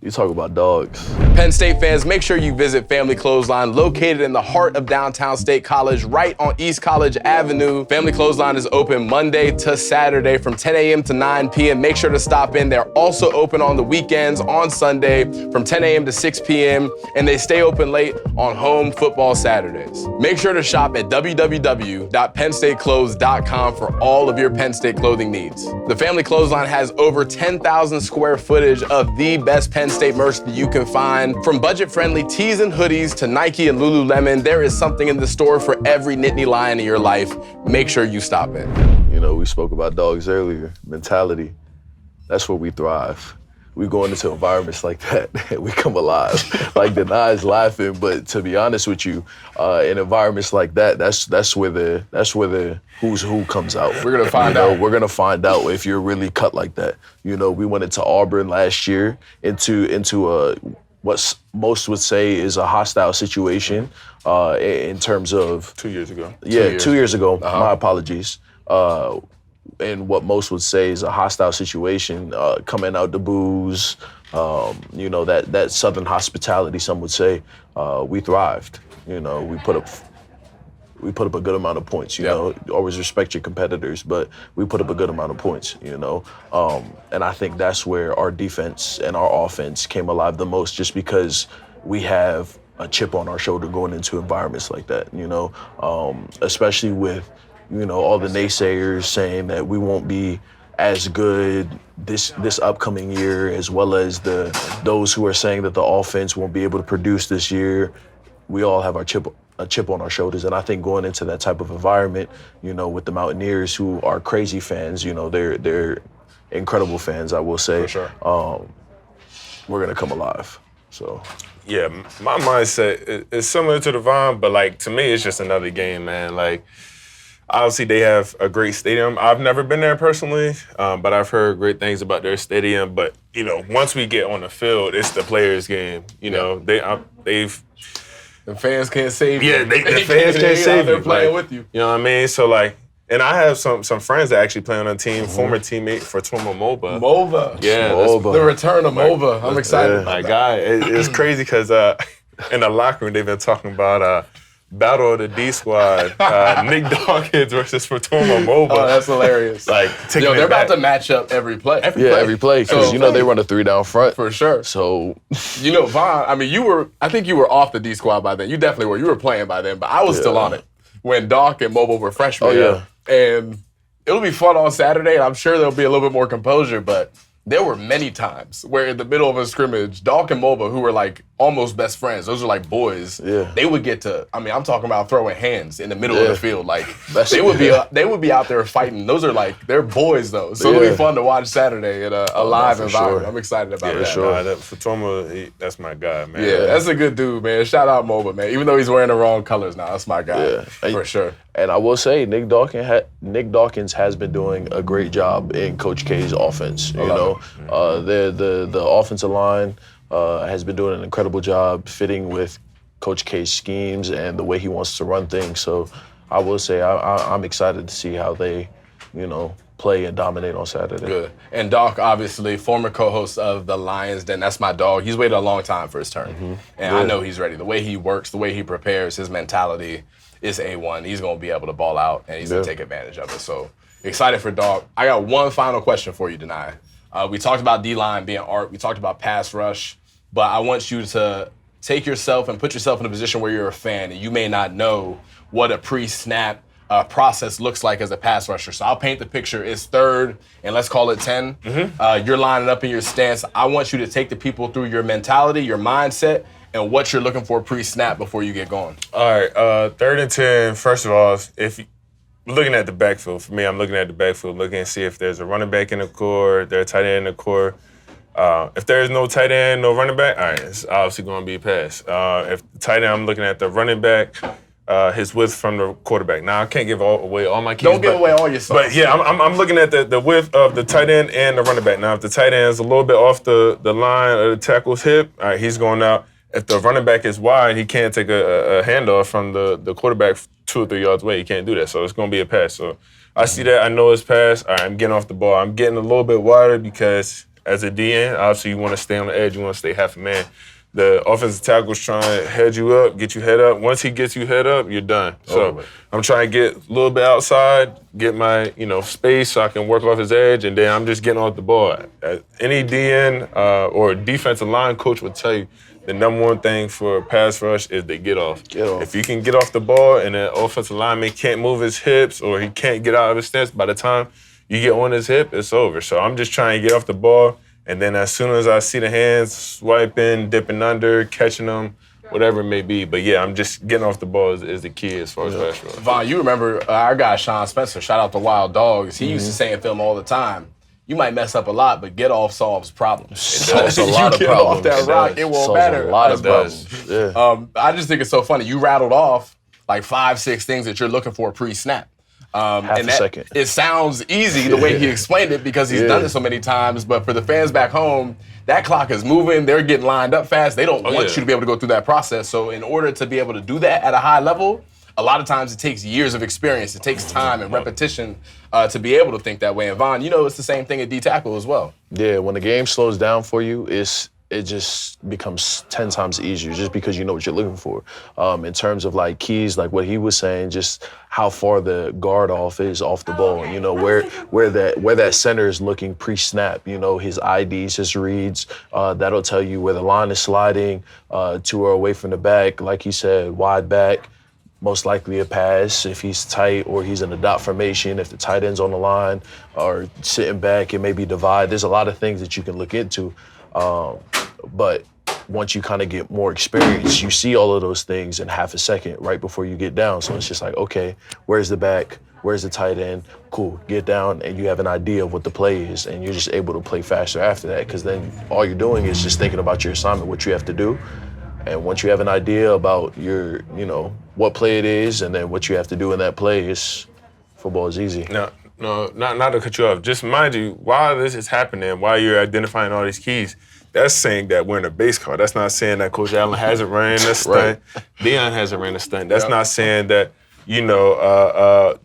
You talk about dogs. Penn State fans, make sure you visit Family Clothesline, located in the heart of downtown State College, right on East College Avenue. Family Clothesline is open Monday to Saturday from 10 a.m. to 9 p.m. Make sure to stop in. They're also open on the weekends on Sunday from 10 a.m. to 6 p.m. and they stay open late on home football Saturdays. Make sure to shop at www.pennstateclothes.com for all of your Penn State clothing needs. The Family Clothesline has over 10,000 square footage of the best Penn State merch that you can find. From budget-friendly tees and hoodies to Nike and Lululemon, there is something in the store for every Nittany Lion in your life. Make sure you stop in. You know, we spoke about dogs earlier. Mentality, that's where we thrive. We go into environments like that, we come alive. Like Dani's laughing, but to be honest with you, in environments like that, that's where the who's who comes out. We're gonna find out. We're gonna find out if you're really cut like that. You know, we went into Auburn last year into what most would say is a hostile situation in terms of 2 years ago. Yeah, 2 years ago. My apologies. And what most would say is a hostile situation, coming out the booze, you know, that Southern hospitality, some would say, we thrived. You know, we put up a good amount of points, you know. Always respect your competitors, but we put up a good amount of points, you know. And I think that's where our defense and our offense came alive the most, just because we have a chip on our shoulder going into environments like that, you know, especially with, you know, all the naysayers saying that we won't be as good this upcoming year, as well as those who are saying that the offense won't be able to produce this year. We all have a chip on our shoulders, and I think going into that type of environment, you know, with the Mountaineers, who are crazy fans, you know, they're incredible fans, I will say. For sure. We're gonna come alive. So. Yeah, my mindset is similar to Dvon, but like to me, it's just another game, man. Like, obviously, they have a great stadium. I've never been there personally, but I've heard great things about their stadium. But, you know, once we get on the field, it's the players' game. You know, they've... The fans can't save you. Yeah, the fans can't save you. They're playing with you. You know what I mean? So, like, and I have some friends that actually play on a team, former teammate for Tuma Moba. Mova. Yeah. Moba. The return of Mova. I'm excited. My guy. It's crazy because in the locker room, they've been talking about... Battle of the D Squad, Nick Dawkins versus Fatuma Moba. Oh, that's hilarious. Like, they're about to match up every play. Every play, because you know they run a 3 down front. For sure. So, you know, Vaughn, I mean, I think you were off the D Squad by then. You definitely were. You were playing by then, but I was still on it when Doc and Moba were freshmen. Oh, yeah. And it'll be fun on Saturday, and I'm sure there'll be a little bit more composure, but there were many times where in the middle of a scrimmage, Doc and Moba, who were like almost best friends, those are like boys, they would get to, I mean, I'm talking about throwing hands in the middle of the field. Like, they would be out there fighting. Those are like, they're boys though. So it'll be fun to watch Saturday in a live environment. I'm excited about that. Sure. Fatuma, that's my guy, man. Yeah, that's a good dude, man. Shout out Moba, man. Even though he's wearing the wrong colors now, that's my guy, for sure. And I will say, Nick Dawkins has been doing a great job in Coach K's offense. You know, the offensive line has been doing an incredible job fitting with Coach K's schemes and the way he wants to run things. So I will say I'm excited to see how they, you know, play and dominate on Saturday. Good. And Doc, obviously, former co-host of the Lions Den. That's my dog. He's waited a long time for his turn. And I know he's ready. The way he works, the way he prepares, his mentality is A1. He's going to be able to ball out, and he's going to take advantage of it. So excited for Doc. I got one final question for you, Dani. We talked about D-line being art. We talked about pass rush. But I want you to take yourself and put yourself in a position where you're a fan, and you may not know what a pre-snap process looks like as a pass rusher. So I'll paint the picture. It's 3rd, and let's call it 10. You're lining up in your stance. I want you to take the people through your mentality, your mindset, and what you're looking for pre-snap before you get going. All right, 3rd and 10, first of all, if you're looking at the backfield, for me, I'm looking at the backfield, looking to see if there's a running back in the core, there's a tight end in the core. If there is no tight end, no running back, all right, it's obviously going to be a pass. If the tight end, I'm looking at the running back, his width from the quarterback. Now, I can't give away all my keys. Don't give away all your stuff. But, yeah, I'm looking at the width of the tight end and the running back. Now, if the tight end is a little bit off the line of the tackle's hip, all right, he's going out. If the running back is wide, he can't take a handoff from the quarterback 2 or 3 yards away. He can't do that, so it's going to be a pass. So I see that. I know it's pass. All right, I'm getting off the ball. I'm getting a little bit wider because as a DN, obviously you want to stay on the edge. You want to stay half a man. The offensive tackle's trying to head you up, get you head up. Once he gets you head up, you're done. So I'm trying to get a little bit outside, get my space so I can work off his edge, and then I'm just getting off the ball. Any DN or defensive line coach would tell you the number one thing for pass rush is they get off. If you can get off the ball and the offensive lineman can't move his hips or he can't get out of his stance, by the time you get on his hip, it's over. So I'm just trying to get off the ball. And then as soon as I see the hands swiping, dipping under, catching them, whatever it may be. But, yeah, I'm just getting off the ball is the key as far as pass rush. Vaughn, you remember our guy Sean Spencer, shout out to Wild Dogs. He used to say in film all the time, you might mess up a lot, but get off solves problems. It solves a lot of get problems. Off that rock, it won't matter. A lot of problems. Yeah. I just think it's so funny. You rattled off like 5, 6 things that you're looking for pre-snap. Half a second. It sounds easy the way he explained it because he's done it so many times, but for the fans back home, that clock is moving. They're getting lined up fast. They don't want you to be able to go through that process. So in order to be able to do that at a high level, a lot of times it takes years of experience. It takes time and repetition to be able to think that way. And Vaughn, it's the same thing at D-tackle as well. Yeah, when the game slows down for you, it just becomes 10 times easier just because you know what you're looking for. In terms of like keys, like what he was saying, just how far the guard off is off the ball, where that center is looking pre-snap, his IDs, his reads, that'll tell you where the line is sliding, to or away from the back, like he said, wide back, most likely a pass if he's tight or he's in a dot formation, if the tight end's on the line or sitting back, it may be divide. There's a lot of things that you can look into. But once you kind of get more experience, you see all of those things in half a second right before you get down. So it's just like, okay, where's the back? Where's the tight end? Cool, get down, and you have an idea of what the play is, and you're just able to play faster after that because then all you're doing is just thinking about your assignment, what you have to do. And once you have an idea about your, what play it is and then what you have to do in that play, football is easy. No, not to cut you off. Just mind you, while this is happening, while you're identifying all these keys, that's saying that we're in a base car. That's not saying that Coach Allen hasn't ran a stunt. Deion hasn't ran a stunt. That's not saying that, the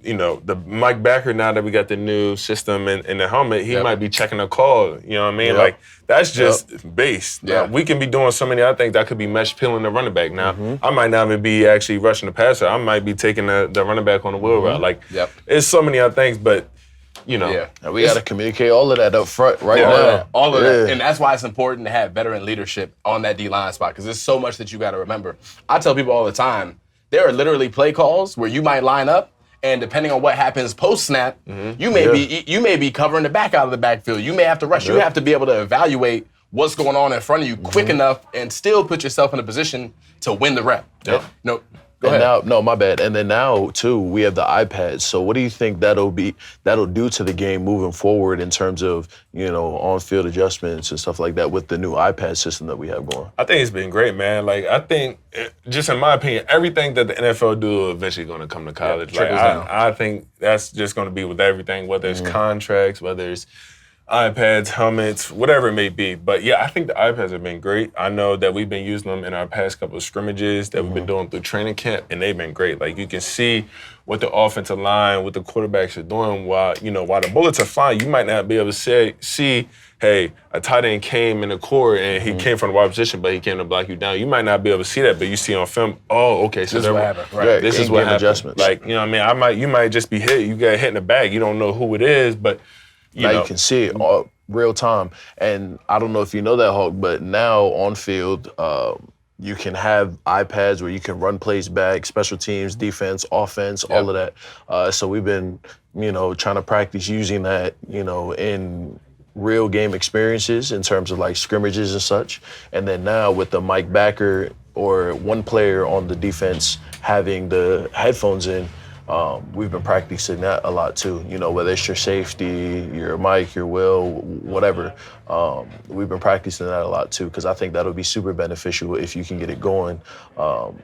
Mike Backer, now that we got the new system in the helmet, he might be checking a call. You know what I mean? Like, that's just base. Now, we can be doing so many other things. That could be mesh peeling the running back. Now, I might not even be actually rushing the passer. I might be taking the running back on the wheel route. Like, it's so many other things, but And we got to communicate all of that up front now. All of that. And that's why it's important to have veteran leadership on that D-line spot because there's so much that you got to remember. I tell people all the time, there are literally play calls where you might line up and depending on what happens post-snap, you may be covering the back out of the backfield. You may have to rush. You have to be able to evaluate what's going on in front of you quick enough and still put yourself in a position to win the rep. Go ahead. Now, no, my bad. And then now, too, we have the iPads. So what do you think that'll do to the game moving forward in terms of, on-field adjustments and stuff like that with the new iPad system that we have going? I think it's been great, man. Like, I think, just in my opinion, everything that the NFL do eventually going to come to college. I think that's just going to be with everything, whether it's contracts, whether it's iPads, helmets, whatever it may be. But yeah, I think the iPads have been great. I know that we've been using them in our past couple of scrimmages that we've been doing through training camp, and they've been great. Like, you can see what the offensive line, what the quarterbacks are doing while the bullets are flying. You might not be able to see, hey, a tight end came in the core and he came from the wide position, but he came to block you down. You might not be able to see that, but you see on film, oh, okay, so this is what happened. Right. This is what happened. Adjustments. Like, you know what I mean? You might just be hit. You get hit in the back. You don't know who it is, but you can see it all, real time. And I don't know if you know that, Hawk, but now on field, you can have iPads where you can run plays back, special teams, defense, offense, all of that. So we've been, trying to practice using that, in real game experiences in terms of like scrimmages and such. And then now with the mic backer or one player on the defense having the headphones in, we've been practicing that a lot too. Whether it's your safety, your mic, your will, whatever. We've been practicing that a lot too, because I think that'll be super beneficial if you can get it going,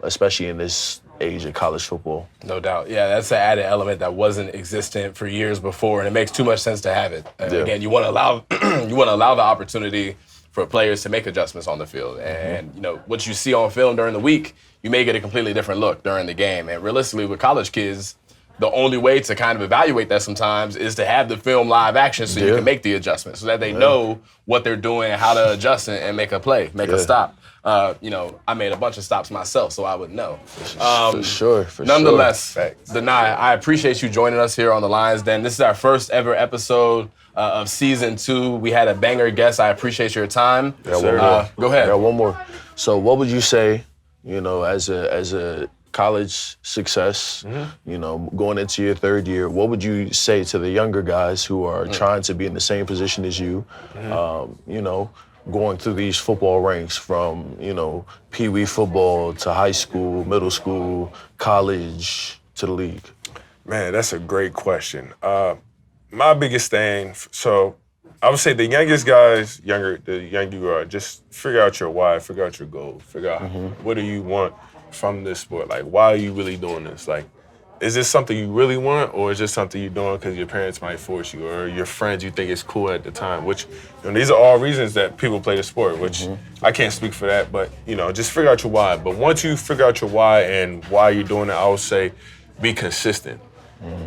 especially in this age of college football. No doubt. Yeah, that's an added element that wasn't existent for years before, and it makes too much sense to have it. Again, you want to allow the opportunity for players to make adjustments on the field. And what you see on film during the week, you may get a completely different look during the game. And realistically, with college kids, the only way to kind of evaluate that sometimes is to have the film live action so you can make the adjustments so that they know what they're doing, how to adjust and make a play, make a stop. I made a bunch of stops myself, so I would know. For sure. Nonetheless, Dani, I appreciate you joining us here on the Lions Den. This is our first ever episode of season 2. We had a banger guest. I appreciate your time. Go ahead. Yeah, one more. So what would you say, as a college success, going into your third year, what would you say to the younger guys who are trying to be in the same position as you, going through these football ranks from, Pee Wee football to high school, middle school, college, to the league? Man, that's a great question. My biggest thing, so I would say the youngest guys, the younger you are, just figure out your why, figure out your goal, figure out what do you want from this sport? Like, why are you really doing this? Like, is this something you really want, or is this something you're doing because your parents might force you, or your friends you think is cool at the time? Which, these are all reasons that people play the sport, which I can't speak for that, but, just figure out your why. But once you figure out your why and why you're doing it, I would say be consistent.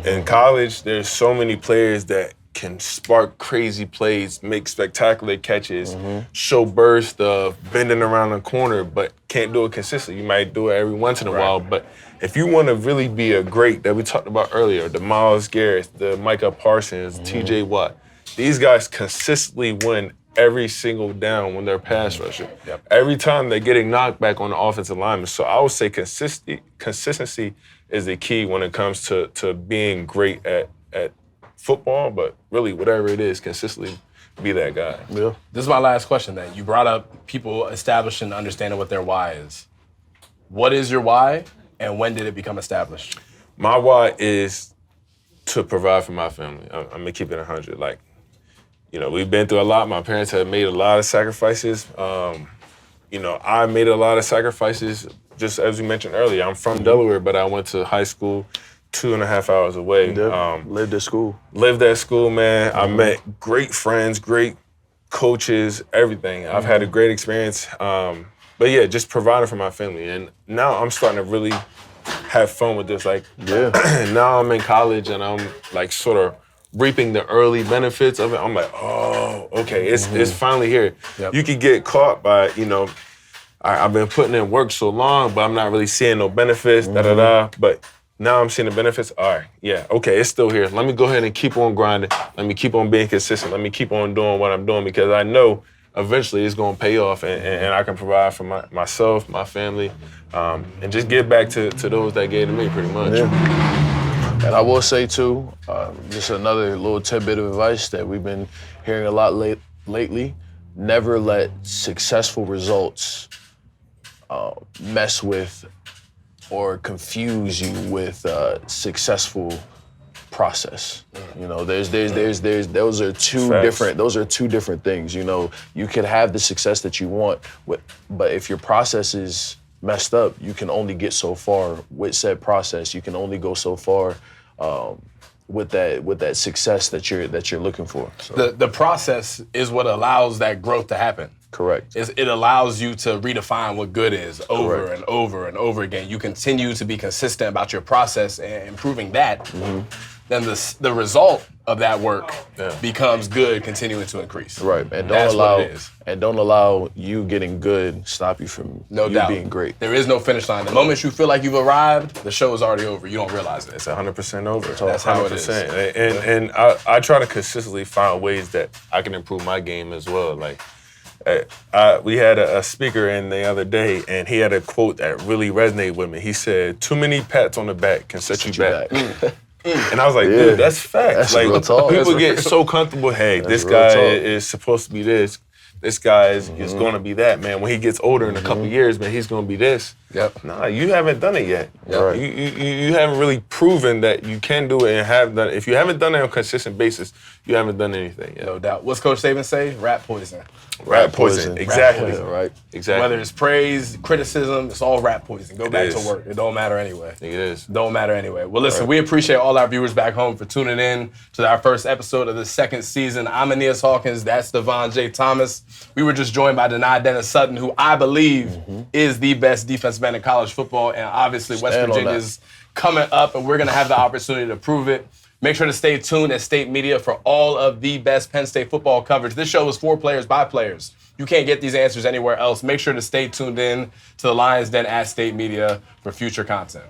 In college, there's so many players that can spark crazy plays, make spectacular catches, show burst of bending around the corner, but can't do it consistently. You might do it every once in a while, but if you want to really be a great that we talked about earlier, the Myles Garrett, the Micah Parsons, TJ Watt, these guys consistently win every single down when they're pass rushing. Every time they're getting knocked back on the offensive lineman. So I would say consistency is the key when it comes to being great at football, but really whatever it is, consistently be that guy. Yeah. This is my last question then. You brought up people establishing, understanding what their why is. What is your why, and when did it become established? My why is to provide for my family. I'm gonna keep it 100. Like, we've been through a lot. My parents have made a lot of sacrifices. I made a lot of sacrifices, just as we mentioned earlier. I'm from Delaware, but I went to high school 2.5 hours away. Lived at school. Lived at school, man. I met great friends, great coaches, everything. I've had a great experience. But yeah, just providing for my family. And now I'm starting to really have fun with this. Like, now I'm in college and I'm like sort of reaping the early benefits of it. I'm like, oh, okay, it's finally here. You could get caught by, I've been putting in work so long, but I'm not really seeing no benefits, But now I'm seeing the benefits. All right, okay, it's still here. Let me go ahead and keep on grinding. Let me keep on being consistent. Let me keep on doing what I'm doing, because I know eventually it's going to pay off, and I can provide for myself, my family, and just give back to those that gave to me, pretty much. And I will say, too, just another little tidbit of advice that we've been hearing a lot lately: never let successful results mess with or confuse you with successful process. Those are two different things. You can have the success that you want, but if your process is messed up, you can only get so far with said process. You can only go so far with that success that you're looking for. So. The process is what allows that growth to happen. Correct. It allows you to redefine what good is over Correct. and over and over again. You continue to be consistent about your process and improving that. Then the result of that work becomes good, continuing to increase. Right, and don't allow you getting good stop you from being great. There is no finish line. The moment you feel like you've arrived, the show is already over. You don't realize it. It's 100% over. That's how it is. And I try to consistently find ways that I can improve my game as well. Like, we had a speaker in the other day, and he had a quote that really resonated with me. He said, "Too many pats on the back can set you back." And I was like, dude, that's facts. That's like, real talk. people get so comfortable, hey, this guy is supposed to be this guy is going to be that, man. When he gets older in a couple years, man, he's going to be this. Yep. Nah, you haven't done it yet. Yep. Right. You haven't really proven that you can do it and have done it. If you haven't done it on a consistent basis, you haven't done anything yet. No doubt. What's Coach Saban say? Rat poison. Rat poison. Exactly. Poison, right. Exactly. Whether it's praise, criticism, it's all rat poison. Go back to work. It don't matter anyway. It is. Don't matter anyway. Well, listen, we appreciate all our viewers back home for tuning in to our first episode of the second season. I'm Aeneas Hawkins. That's Dvon J. Thomas. We were just joined by Dani Dennis-Sutton, who I believe is the best defensive end in college football. And obviously, West Virginia's coming up, and we're going to have the opportunity to prove it. Make sure to stay tuned at State Media for all of the best Penn State football coverage. This show is for players by players. You can't get these answers anywhere else. Make sure to stay tuned in to the Lions Den at State Media for future content.